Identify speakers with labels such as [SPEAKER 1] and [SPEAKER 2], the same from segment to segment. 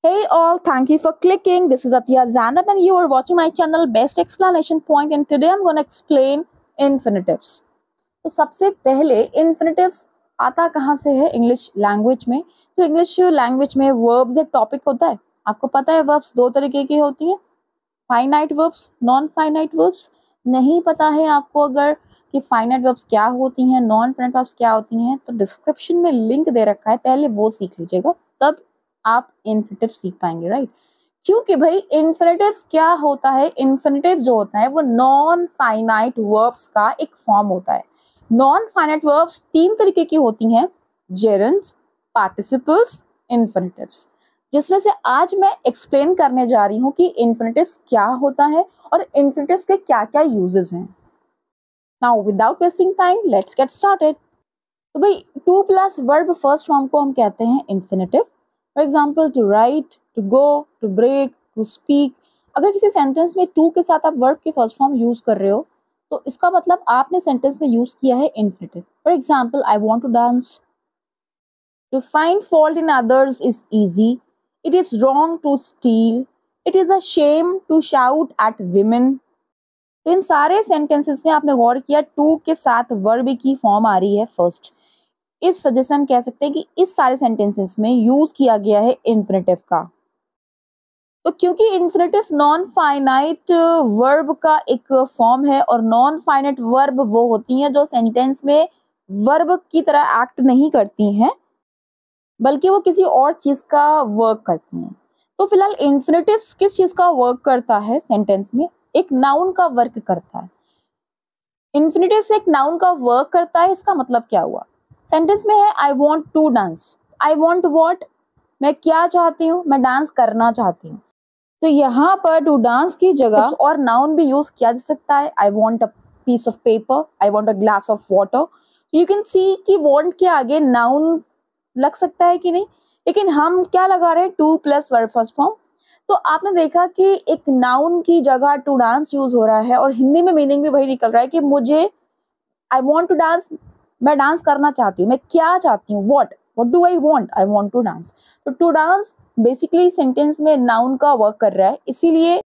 [SPEAKER 1] Hey all, thank you for clicking. This is Athiya Zanab and you are watching my channel Best Explanation Point and today I'm going to explain infinitives. तो सबसे पहले infinitives आता कहाँ से है English language में? तो English language में वर्ब्स एक टॉपिक होता है. आपको पता है वर्ब्स दो तरीके की होती हैं, finite verbs, non finite verbs. नहीं पता है आपको अगर कि फाइनाइट वर्ब्स क्या होती हैं, नॉन फाइनाइट वर्ब्स क्या होती हैं, तो डिस्क्रिप्शन में लिंक दे रखा है, पहले वो सीख लीजिएगा, तब आप इन्फिनिटिव सीख पाएंगे, राइट? क्योंकि भाई इन्फिनिटिव्स क्या होता है, इन्फिनिटिव जो होता है वो नॉन फाइनाइट वर्ब्स का एक फॉर्म होता है. नॉन फाइनाइट वर्ब्स तीन तरीके की होती हैं, जेरेंड्स, पार्टिसिपल्स, इन्फिनिटिव्स, जिसमें से आज मैं एक्सप्लेन करने जा रही हूँ कि इन्फिनिटिव्स क्या होता है और इन्फिनिटिव्स के क्या क्या यूजेस हैं. Now without wasting time let's get started. तो भाई to plus verb first form को हम कहते हैं infinitive. For example to write, to go, to break, to speak. अगर किसी सेंटेंस में टू के साथ आप वर्ब के फर्स्ट फॉर्म यूज कर रहे हो तो इसका मतलब आपने सेंटेंस में यूज किया है infinitive. For example I want to dance. To find fault in others is easy. It is wrong to steal. It is a shame to shout at women. तो इन सारे सेंटेंसेस में आपने गौर किया टू के साथ वर्ब की फॉर्म आ रही है फर्स्ट. इस वजह से हम कह सकते हैं कि इस सारे सेंटेंसेस में यूज किया गया है इन्फिनिटिव का. तो क्योंकि इन्फिनिटिव नॉन फाइनाइट वर्ब का एक फॉर्म है और नॉन फाइनाइट वर्ब वो होती हैं जो सेंटेंस में वर्ब की तरह एक्ट नहीं करती हैं बल्कि वो किसी और चीज का वर्क करती हैं. तो फिलहाल इन्फिनिटिव किस चीज का वर्क करता है सेंटेंस में? एक नाउन का वर्क करता है. इन्फिनिटिव से एक नाउन का वर्क करता है. इसका मतलब क्या हुआ? सेंटेंस में है I want to dance. I want what? मैं क्या चाहती हूँ? मैं डांस करना चाहती हूँ. तो यहाँ पर टू डांस की जगह कुछ और नाउन भी यूज किया जा सकता है. I want a piece of paper. I want a glass of water. You can see कि वॉन्ट के आगे नाउन लग सकता है कि नहीं, लेकिन हम क्या लगा रहे हैं? To plus verb first form. तो आपने देखा कि एक नाउन की जगह टू डांस यूज हो रहा है और हिंदी में मीनिंग भी वही निकल रहा है कि मुझे आई वॉन्ट टू डांस, मैं डांस करना चाहती हूँ. मैं क्या चाहती हूँ? What do I want? I want to dance. तो टू डांस बेसिकली सेंटेंस में नाउन का वर्क कर रहा है. इसीलिए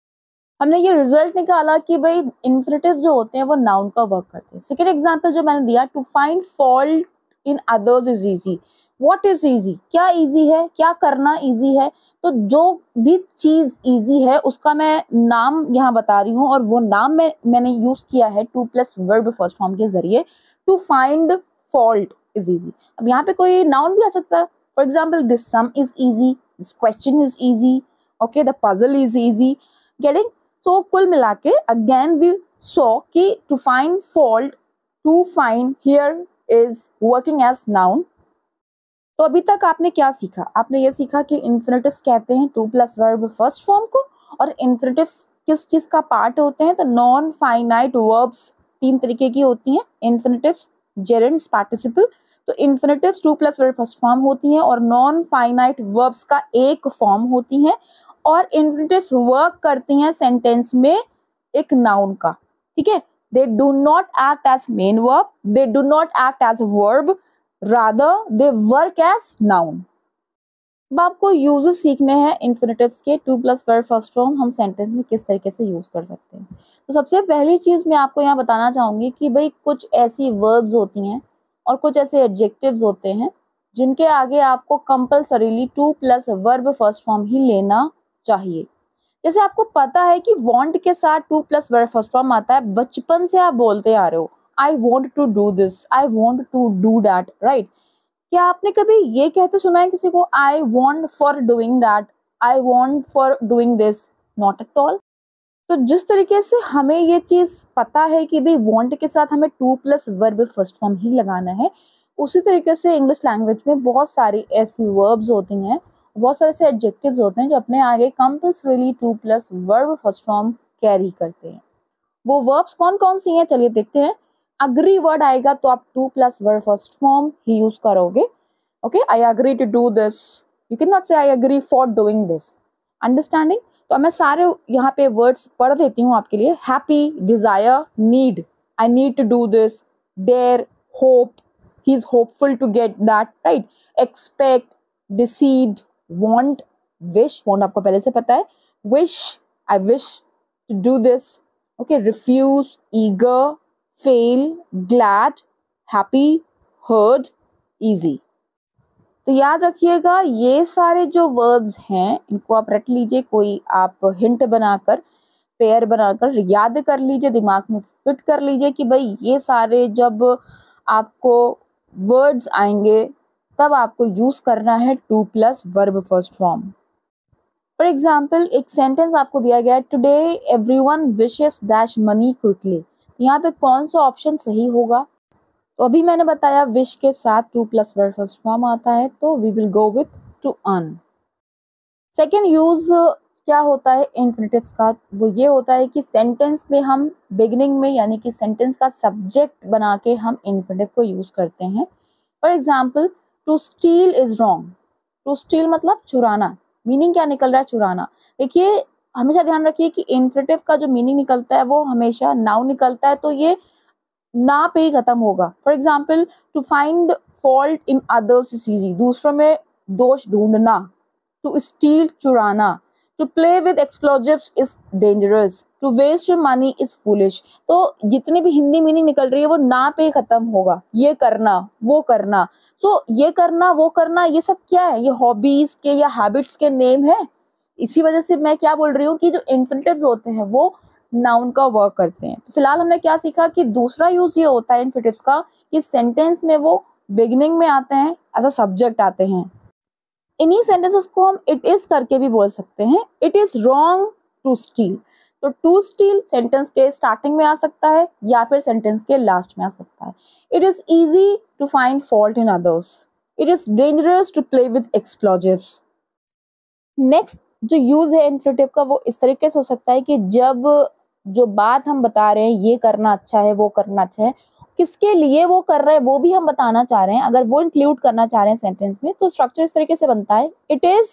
[SPEAKER 1] हमने ये रिजल्ट निकाला कि भाई इन्फिनिटिव जो होते हैं वो नाउन का वर्क करते हैं. सेकेंड एग्जाम्पल जो मैंने दिया, to find fault in others is easy. What is easy? क्या ईजी है? क्या करना ईजी है? तो जो भी चीज ईजी है उसका मैं नाम यहाँ बता रही हूँ और वो नाम मैंने यूज किया है to plus verb first form के जरिए. To find fault is easy. अब यहाँ पे कोई नाउन भी आ सकता है. For example this sum is easy, this question is easy, okay, the puzzle is easy. Getting? So कुल मिला के अगेन वी सॉ कि to find fault, to find here is working as noun. तो अभी तक आपने क्या सीखा? आपने ये सीखा कि इन्फिनिटिव्स कहते हैं to plus verb first form को और इन्फिनिटिव्स किस चीज का पार्ट होते हैं? तो नॉन फाइनाइट वर्ब्स तीन तरीके की होती हैं, इन्फिनिटिव्स, जेरेंड्स, पार्टिसिपल. तो infinitives to plus verb first form होती हैं और नॉन फाइनाइट वर्ब्स का एक फॉर्म होती हैं और इन्फिनिटिव्स वर्क करती हैं सेंटेंस में एक नाउन का. ठीक है? They do not act as main verb, they do not act as verb, rather they work as noun. अब आपको यूजेस सीखने हैं इन्फिनिटिव्स के. To plus verb first form हम सेंटेंस में किस तरीके से यूज कर सकते हैं. तो सबसे पहली चीज मैं आपको यहाँ बताना चाहूंगी कि भाई कुछ ऐसी वर्ब्स होती हैं और कुछ ऐसे एडजेक्टिव्स होते हैं जिनके आगे आपको compulsorily to plus verb first form ही लेना चाहिए. जैसे आपको पता है कि वांट के साथ to plus verb first form आता है, बचपन से आप बोलते आ रहे हो I want to do this, I want to do that, right? क्या आपने कभी ये कहते सुना है किसी को I want for doing that, I want for doing this? Not at all. तो जिस तरीके से हमें ये चीज पता है कि भाई want के साथ हमें to plus verb first form ही लगाना है, उसी तरीके से इंग्लिश लैंग्वेज में बहुत सारी ऐसी वर्ब्स होती हैं, बहुत सारे ऐसे एडजेक्टिव्स होते हैं जो अपने आगे compulsorily to plus verb first form carry करते हैं. वो वर्ब्स कौन कौन सी हैं चलिए देखते हैं. अग्री वर्ड आएगा तो आप to plus verb first form ही यूज करोगे. Okay, I agree to do this. You can not say I agree for doing this. Understanding? तो मैं सारे यहाँ पे वर्ड्स पढ़ देती हूँ आपके लिए. Happy, desire, need, I need to do this. Dare, hope, he is hopeful to get that, right? Expect, decide, want, wish, want आपको पहले से पता है, wish, I wish to do this, okay, refuse, eager, fail, glad, happy, hard, easy. तो याद रखिएगा ये सारे जो वर्ब्स हैं इनको आप रट लीजिए, कोई आप हिंट बनाकर, पेयर बनाकर याद कर लीजिए, दिमाग में फिट कर लीजिए कि भाई ये सारे जब आपको वर्ड्स आएंगे तब आपको यूज करना है to plus verb first form. For example एक सेंटेंस आपको दिया गया है, today everyone wishes dash money quickly, यहाँ पे कौन सा ऑप्शन सही होगा? तो अभी मैंने बताया विश के साथ to plus verb first form आता है, तो we will go with to earn. Second use क्या होता है इन्फिनिटिव्स का, वो ये होता है कि सेंटेंस में हम बिगिनिंग में यानी कि सेंटेंस का सब्जेक्ट बना के हम इन्फिनिटिव को यूज करते हैं। For example to steal is wrong, to steal मतलब चुराना, मीनिंग क्या निकल रहा है? चुराना। देखिए हमेशा ध्यान रखिए कि इन्फिनिटिव का जो मीनिंग निकलता है वो हमेशा नाउन निकलता है, तो ये ना पे ही खत्म होगा। For example to find fault in others is easy, दूसरों में दोष ढूंढना। टू स्टील चुराना, to play with explosives is dangerous, to waste your money is foolish. तो जितनी भी हिंदी मीनिंग निकल रही है वो ना पे ही खत्म होगा, ये करना वो करना। सो ये करना वो करना ये सब क्या है? ये हॉबीज के या हैबिट्स के नेम है। इसी वजह से मैं क्या बोल रही हूँ कि जो इन्फिनिटिव्स होते हैं वो नाउन का वर्क करते हैं। तो फिलहाल हमने क्या सीखा कि दूसरा यूज ये होता है इन्फिनिटिव्स का कि सेंटेंस में वो बिगिनिंग में आते हैं, एज अ सब्जेक्ट आते हैं। इन्हीं सेंटेंसेस को हम इट इज करके भी बोल सकते हैं। It is wrong to steal, तो टू स्टील सेंटेंस के स्टार्टिंग में आ सकता है या फिर सेंटेंस के लास्ट में आ सकता है। It is easy to find fault in others, it is dangerous to play with explosives. Next जो यूज है इन्फिनिटिव का वो इस तरीके से हो सकता है कि जब जो बात हम बता रहे हैं ये करना अच्छा है वो करना अच्छा है, किसके लिए वो कर रहे हैं वो भी हम बताना चाह रहे हैं, अगर वो इंक्लूड करना चाह रहे हैं सेंटेंस में, तो स्ट्रक्चर इस तरीके से बनता है, it is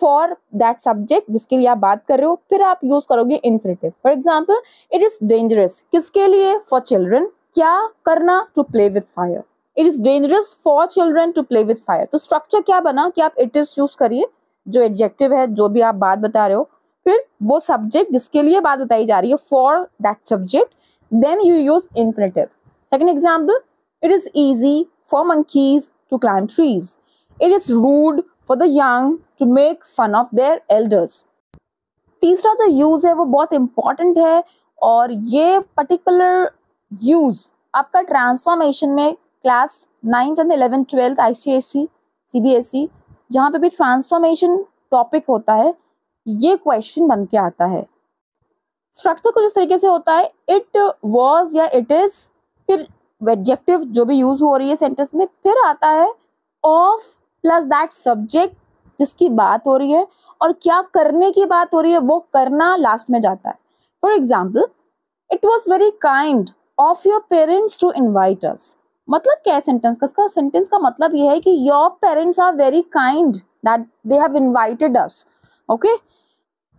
[SPEAKER 1] for that subject जिसके लिए आप बात कर रहे हो, फिर आप यूज करोगे infinitive. For example it is dangerous, किसके लिए? फॉर चिल्ड्रन, क्या करना? To play with fire, it is dangerous for children to play with fire. तो स्ट्रक्चर क्या बना कि आप इट इज यूज करिए, जो एडजेक्टिव है जो भी आप बात बता रहे हो, फिर वो सब्जेक्ट जिसके लिए बात बताई जा रही है for that subject, then you use infinitive. Second example, it is easy for monkeys to climb trees, it is rude for the young to make fun of their elders. तीसरा जो यूज है वो बहुत इंपॉर्टेंट है, और ये particular use आपका transformation में क्लास 9, 10, 11, 12 ICSE, CBSE जहाँ पे भी ट्रांसफॉर्मेशन टॉपिक होता है ये क्वेश्चन बन के आता है। स्ट्रक्चर कुछ इस तरीके से होता है, इट वॉज या इट इज, फिर एडजेक्टिव जो भी यूज हो रही है सेंटेंस में, फिर आता है ऑफ प्लस दैट सब्जेक्ट जिसकी बात हो रही है, और क्या करने की बात हो रही है वो करना लास्ट में जाता है। For example it was very kind of your parents to invite us. मतलब क्या है सेंटेंस का? इसका सेंटेंस का मतलब यह है कि your parents are very kind that they have invited us. Okay,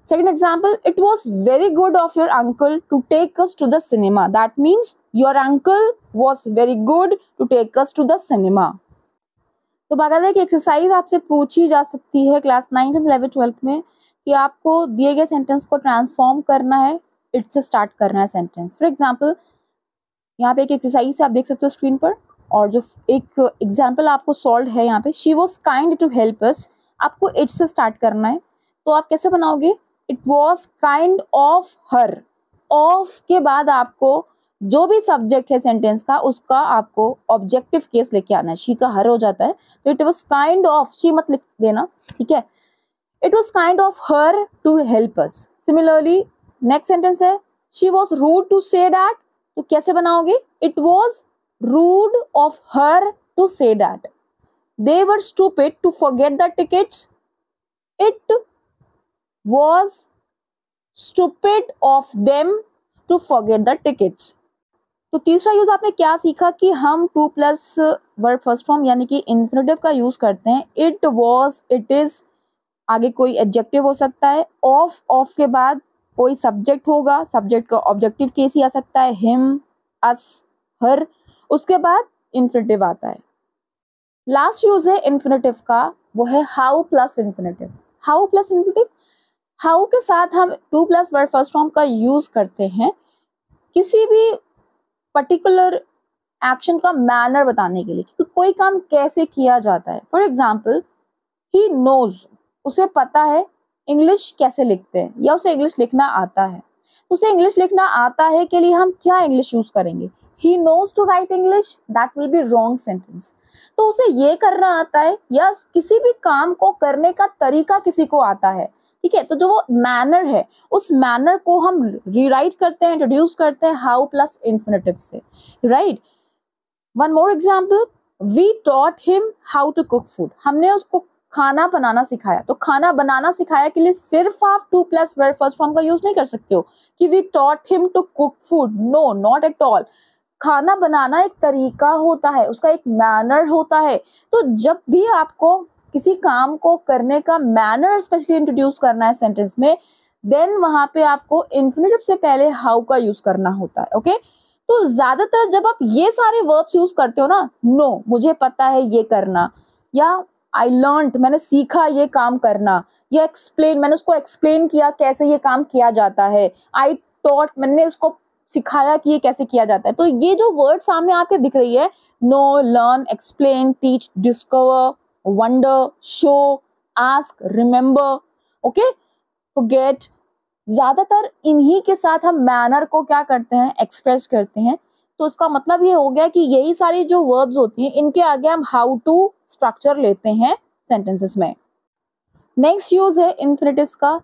[SPEAKER 1] second example, it was very good of your uncle to take us to the cinema, that means your uncle was very good to take us to the cinema. तो बाकायदा की exercise आपसे पूछी जा सकती है class 9, 11, 12 में कि आपको दिए गए सेंटेंस को ट्रांसफॉर्म करना है, इट से स्टार्ट करना है सेंटेंस। फॉर एग्जाम्पल यहाँ पे एक एक्सरसाइज आप देख सकते हो स्क्रीन पर, और जो एक एग्जाम्पल आपको सॉल्व है यहाँ पे, she was kind to help us, आपको इट से स्टार्ट करना है। तो आप कैसे बनाओगे? It was kind of her, of के बाद आपको जो भी सब्जेक्ट है सेंटेंस का उसका आपको ऑब्जेक्टिव केस लेके आना है। शी का हर हो जाता है तो it was kind of, she मत लिख देना, ठीक है। It was kind of her to help us. Similarly next sentence है, she was rude to say that, तो कैसे बनाओगे? It was rude of her to say that. They were stupid to forget the tickets, it was stupid of them to forget the tickets. तो तीसरा use आपने क्या सीखा कि हम to plus verb first form यानी कि इन्फिनिटिव का यूज करते हैं। इट वॉज, इट इज, आगे कोई एडजेक्टिव हो सकता है, ऑफ, ऑफ के बाद कोई सब्जेक्ट होगा, सब्जेक्ट का ऑब्जेक्टिव केस ही आ सकता है, हिम, अस, हर, उसके बाद इन्फिनिटिव आता है। लास्ट यूज है इन्फिनिटिव का वो है how plus infinitive. How plus infinitive, how के साथ हम to plus verb first form का यूज करते हैं किसी भी पर्टिकुलर एक्शन का मैनर बताने के लिए कि कोई काम कैसे किया जाता है। फॉर एग्जाम्पल, ही नोज, उसे पता है इंग्लिश कैसे लिखते हैं या उसे इंग्लिश लिखना आता है। तो उसे इंग्लिश लिखना आता है के लिए हम क्या इंग्लिश यूज करेंगे? He knows to write English, that will be wrong sentence. तो उसे ये करना आता है या किसी भी काम को करने का तरीका किसी को आता है, ठीक है, तो जो वो मैनर है उस मैनर को हम रीराइट करते हैं, इंट्रोड्यूस करते हैं हाउ प्लस इन्फिनेटिव से, right. One more example, we taught him how to cook food, हमने उसको खाना बनाना सिखाया। तो खाना बनाना सिखाया के लिए सिर्फ आप to plus verb first form का यूज नहीं कर सकते हो कि we taught him to cook food, no, not at all. खाना बनाना एक तरीका होता है, उसका एक मैनर होता है। तो जब भी आपको किसी काम को करने का मैनर स्पेशली इंट्रोड्यूस करना है सेंटेंस में, देन वहां पे आपको इन्फिनेटिव से पहले हाउ का यूज करना होता है, ओके। तो ज्यादातर जब आप ये सारे वर्ब्स यूज करते हो ना, नो, मुझे पता है ये करना, या आई लर्नड, मैंने सीखा ये काम करना, या एक्सप्लेन, मैंने उसको एक्सप्लेन किया कैसे ये काम किया जाता है, आई टॉट, मैंने उसको सिखाया कि ये कैसे किया जाता है। तो ये जो वर्ड सामने आपके दिख रही है, know, learn, explain, teach, discover, wonder, show, ask, remember, okay, forget, ज्यादातर इन्हीं के साथ हम मैनर को क्या करते हैं, एक्सप्रेस करते हैं। तो इसका मतलब ये हो गया कि यही सारी जो वर्ब्स होती हैं इनके आगे हम हाउ टू स्ट्रक्चर लेते हैं सेंटेंसेस में। नेक्स्ट यूज है इन्फिनेटिव्स का।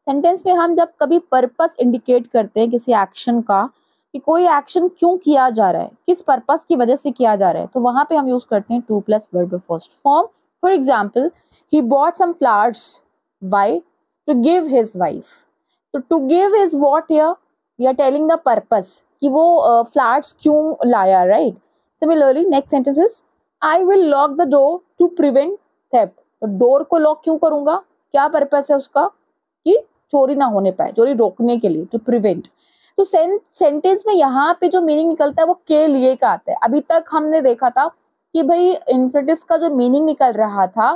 [SPEAKER 1] सेंटेंस में हम जब कभी पर्पस इंडिकेट करते हैं किसी एक्शन का, कि कोई एक्शन क्यों किया जा रहा है, किस पर्पस की वजह से किया जा रहा है, तो वहां पे हम यूज करते हैं to plus verb first form. For example, he bought some flowers, why? To give his wife. तो to give is what here, we are telling the purpose कि वो फ्लावर्स क्यों लाया, right. Similarly next sentence is, I will lock the door to prevent theft. तो door को lock क्यों करूंगा, क्या पर्पस है उसका, कि चोरी ना होने पाए, चोरी रोकने के लिए, टू प्रिवेंट। तो सेंटेंस में यहाँ पे जो मीनिंग निकलता है वो के लिए का आता है। अभी तक हमने देखा था कि भाई इन्फिनेटिव्स का जो मीनिंग निकल रहा था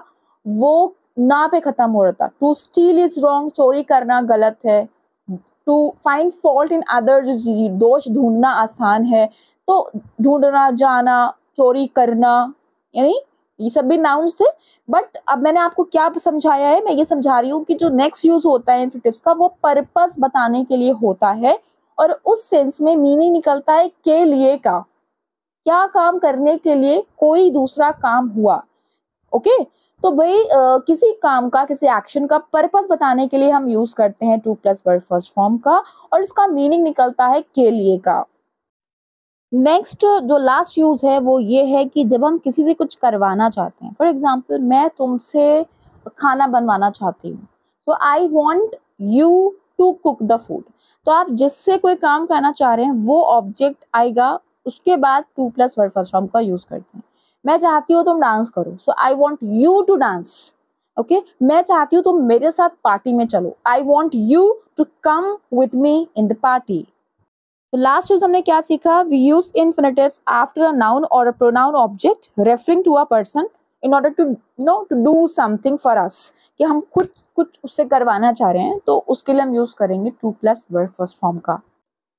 [SPEAKER 1] वो ना पे खत्म हो रहा था। टू स्टील इज रॉन्ग, चोरी करना गलत है। To find fault in others, दोष ढूंढना आसान है। तो ढूंढना, जाना, चोरी करना, यानी ये सब भी नाउन्स थे। बट अब मैंने आपको क्या समझाया है, मैं ये समझा रही हूँ कि जो नेक्स्ट यूज होता है इन्फिनेटिव्स का वो पर्पस बताने के लिए होता है, और उस सेंस में मीनिंग निकलता है के लिए का, क्या काम करने के लिए कोई दूसरा काम हुआ, ओके। तो भाई किसी काम का, किसी एक्शन का पर्पस बताने के लिए हम यूज करते हैं to plus verb first form का, और इसका मीनिंग निकलता है के लिए का। नेक्स्ट जो लास्ट यूज है वो ये है कि जब हम किसी से कुछ करवाना चाहते हैं। फॉर एग्जाम्पल, मैं तुमसे खाना बनवाना चाहती हूँ, तो I want you to cook the food. तो आप जिससे कोई काम करना चाह रहे हैं वो ऑब्जेक्ट आएगा, उसके बाद to plus verb first form का यूज करते हैं। मैं चाहती हूँ तुम डांस करो, so I want you to dance, okay. मैं चाहती हूँ तुम मेरे साथ पार्टी में चलो, I want you to come with me in the party. तो लास्ट यूज हमने क्या सीखा, we use infinitives after a noun और a pronoun object referring to a person in order to to do something for us, कि हम खुद कुछ उससे करवाना चाह रहे हैं, तो उसके लिए हम यूज करेंगे to plus verb first form का।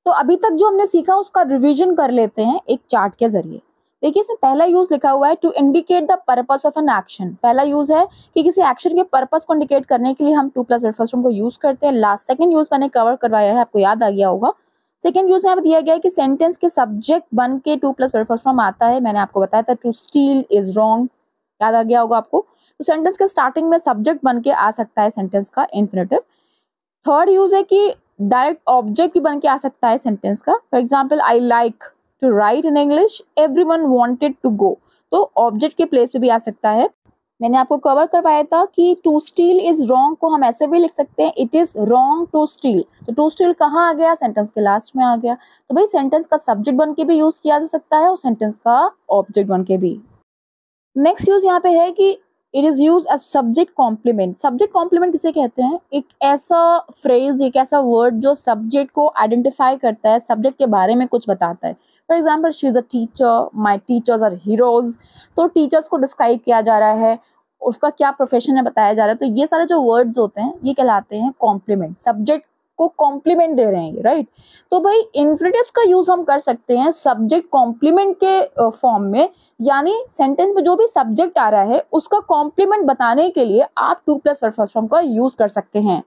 [SPEAKER 1] तो अभी तक जो हमने सीखा उसका रिवीजन कर लेते हैं एक चार्ट के जरिए। देखिए इसमें पहला यूज लिखा हुआ है to indicate the purpose of an action. पहला यूज है कि किसी एक्शन के पर्पस को इंडिकेट करने के लिए हम to plus verb first form को यूज करते हैं। लास्ट सेकंड यूज मैंने कवर करवाया है, आपको याद आ गया होगा। सेकंड यूज यहाँ पे दिया गया है कि सेंटेंस के सब्जेक्ट बन के to plus verb first form आता है। मैंने आपको बताया था टू स्टील इज रॉन्ग, याद आ गया होगा आपको। तो सेंटेंस के स्टार्टिंग में सब्जेक्ट बन के आ सकता है सेंटेंस का इन्फिनेटिव। थर्ड यूज है कि डायरेक्ट ऑब्जेक्ट भी बन के आ सकता है सेंटेंस का। For example, I like to write in English, everyone wanted to go, तो ऑब्जेक्ट के प्लेस पे भी आ सकता है। मैंने आपको कवर करवाया था कि टू स्टील इज रॉन्ग को हम ऐसे भी लिख सकते हैं, it is wrong to steal. तो टू स्टील कहाँ आ गया, सेंटेंस के लास्ट में आ गया। तो भाई सेंटेंस का सब्जेक्ट बन के भी यूज किया जा सकता है और सेंटेंस का ऑब्जेक्ट बन के भी। नेक्स्ट यूज यहाँ पे है कि it is use as subject complement. Subject complement किसे कहते हैं, एक ऐसा फ्रेज, एक ऐसा वर्ड जो सब्जेक्ट को आइडेंटिफाई करता है, सब्जेक्ट के बारे में कुछ बताता है। For example, she is a teacher, my teachers are heroes. तो टीचर्स को डिस्क्राइब किया जा रहा है, उसका क्या प्रोफेशन है बताया जा रहा है। तो ये सारे जो वर्ड्स होते हैं ये कहलाते हैं कॉम्प्लीमेंट, सब्जेक्ट को कॉम्प्लीमेंट दे रहे हैं ये, राइट। तो भाई इन्फिनिटिव्स का यूज हम कर सकते हैं सब्जेक्ट कॉम्प्लीमेंट के फॉर्म में, यानी सेंटेंस में जो भी सब्जेक्ट आ रहा है उसका कॉम्प्लीमेंट बताने के लिए आप to plus verb first form का यूज कर सकते हैं।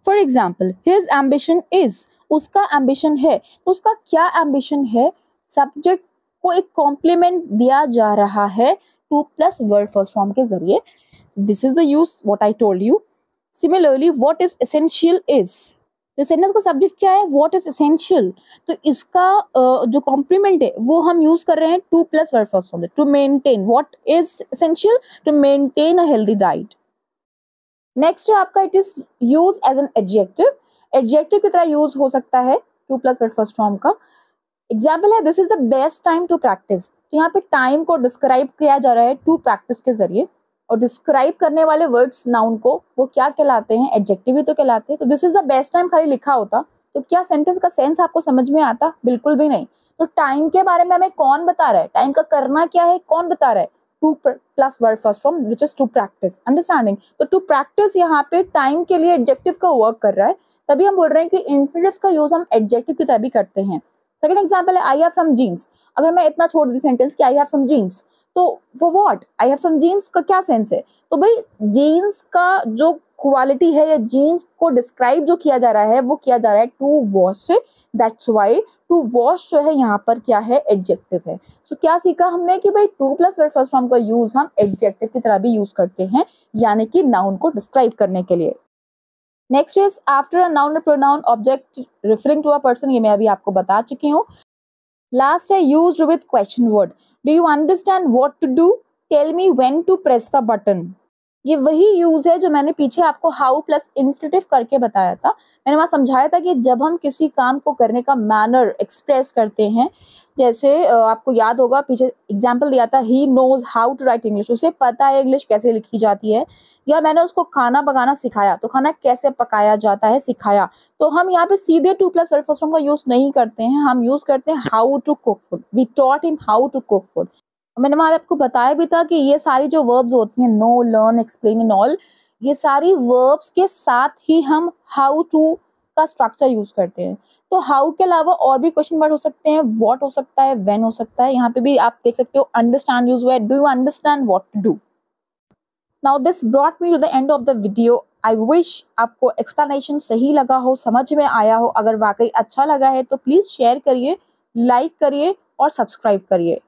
[SPEAKER 1] For example, his ambition is, उसका एम्बिशन है, तो उसका क्या एम्बिशन है, सब्जेक्ट को एक कॉम्प्लीमेंट दिया जा रहा है to plus verb first form के जरिए। This is the use what I told you. Similarly what is essential is, तो सेंटेंस का सब्जेक्ट क्या है, व्हाट इज एसेंशियल, तो इसका जो कॉम्प्लीमेंट है वो हम यूज कर रहे हैं to plus verb first form, to maintain, what is essential, to maintain a healthy diet. Next है आपका it is use as an adjective, adjective की तरह यूज हो सकता है to plus verb first form का। एग्जाम्पल है this is the best time to practise, तो यहाँ पे टाइम को डिस्क्राइब किया जा रहा है टू प्रैक्टिस के जरिए, और डिस्क्राइब करने वाले वर्ड्स नाउन को वो क्या कहलाते हैं, एडजेक्टिव ही तो कहलाते हैं। तो this is the best time खाली लिखा होता तो क्या सेंटेंस का सेंस आपको समझ में आता, बिल्कुल भी नहीं। तो टाइम के बारे में हमें कौन बता रहा है, टाइम का करना क्या है कौन बता रहा है, to plus verb first form which is to practise, understanding. तो टू प्रैक्टिस यहाँ पे टाइम के लिए एडजेक्टिव का वर्क कर रहा है, तभी हम बोल रहे हैं कि इन्फिनिटिव्स का यूज हम एडजेक्टिव की तरह भी करते हैं। सेकंड एग्जांपल है आई हैव सम जीन्स, अगर मैं इतना छोड़ दी सेंटेंस कि आई हैव सम जीन्स, तो for what, I have some jeans का क्या सेंस है, तो भाई जीन्स का जो क्वालिटी है या जीन्स को डिस्क्राइब जो किया जा रहा है वो किया जा रहा है टू वॉश से, दैट्स व्हाई टू वॉश जो है यहाँ पर क्या है, एडजेक्टिव है। तो क्या सीखा हमने कि भाई to plus verb first form का यूज हम एडजेक्टिव की तरह भी यूज करते हैं, यानी कि नाउन को डिस्क्राइब करने के लिए। Next is after a noun pronoun object referring to a person, ये मैं अभी आपको बता चुकी हूँ। लास्ट है used with question word, do you understand what to do, tell me when to press the button. ये वही यूज है जो मैंने पीछे आपको हाउ प्लस इन्फिनिटिव करके बताया था। मैंने वहां समझाया था कि जब हम किसी काम को करने का मैनर एक्सप्रेस करते हैं, जैसे आपको याद होगा पीछे एग्जाम्पल दिया था he knows how to write English, उसे पता है इंग्लिश कैसे लिखी जाती है, या मैंने उसको खाना पकाना सिखाया तो खाना कैसे पकाया जाता है सिखाया। तो हम यहाँ पे सीधे to plus verb first form का यूज नहीं करते हैं, हम यूज करते हैं how to cook food, we taught him how to cook food. मैंने वहां आपको बताया भी था कि ये सारी जो वर्ब्स होती हैं know, learn, explain and all, ये सारी वर्ब्स के साथ ही हम हाउ टू का स्ट्रक्चर यूज करते हैं। तो हाउ के अलावा और भी क्वेश्चन वर्ड हो सकते हैं, व्हाट हो सकता है, व्हेन हो सकता है। यहाँ पे भी आप देख सकते हो अंडरस्टैंड यूज हुआ है, do you understand what to do. Now this brought me to the end of the video. I wish आपको एक्सप्लेनेशन सही लगा हो, समझ में आया हो। अगर वाकई अच्छा लगा है तो प्लीज शेयर करिए, लाइक करिए और सब्सक्राइब करिए।